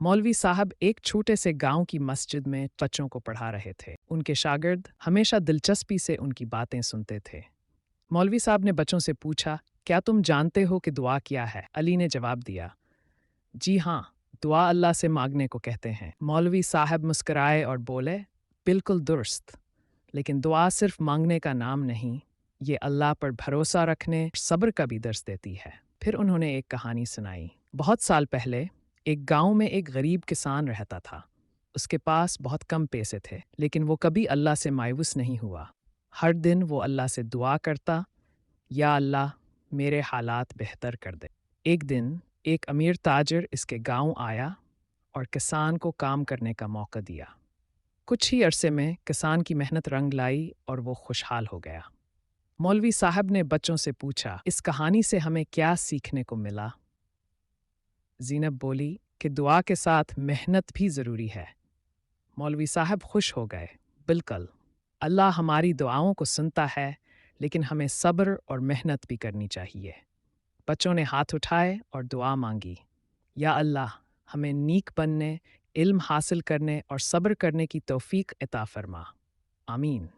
मौलवी साहब एक छोटे से गांव की मस्जिद में बच्चों को पढ़ा रहे थे। उनके शागिर्द हमेशा दिलचस्पी से उनकी बातें सुनते थे। मौलवी साहब ने बच्चों से पूछा, क्या तुम जानते हो कि दुआ क्या है? अली ने जवाब दिया, जी हाँ, दुआ अल्लाह से मांगने को कहते हैं। मौलवी साहब मुस्कुराए और बोले, बिल्कुल दुरुस्त, लेकिन दुआ सिर्फ मांगने का नाम नहीं, ये अल्लाह पर भरोसा रखने, सब्र का भी दर्स देती है। फिर उन्होंने एक कहानी सुनाई। बहुत साल पहले एक गांव में एक गरीब किसान रहता था। उसके पास बहुत कम पैसे थे, लेकिन वो कभी अल्लाह से मायूस नहीं हुआ। हर दिन वो अल्लाह से दुआ करता, या अल्लाह मेरे हालात बेहतर कर दे। एक दिन एक अमीर ताजिर इसके गांव आया और किसान को काम करने का मौका दिया। कुछ ही अरसे में किसान की मेहनत रंग लाई और वो खुशहाल हो गया। मौलवी साहब ने बच्चों से पूछा, इस कहानी से हमें क्या सीखने को मिला? ज़ीनब बोली कि दुआ के साथ मेहनत भी ज़रूरी है। मौलवी साहब खुश हो गए। बिल्कुल, अल्लाह हमारी दुआओं को सुनता है, लेकिन हमें सब्र और मेहनत भी करनी चाहिए। बच्चों ने हाथ उठाए और दुआ मांगी, या अल्लाह हमें नीक बनने, इल्म हासिल करने और सब्र करने की तौफीक अता फरमा। आमीन।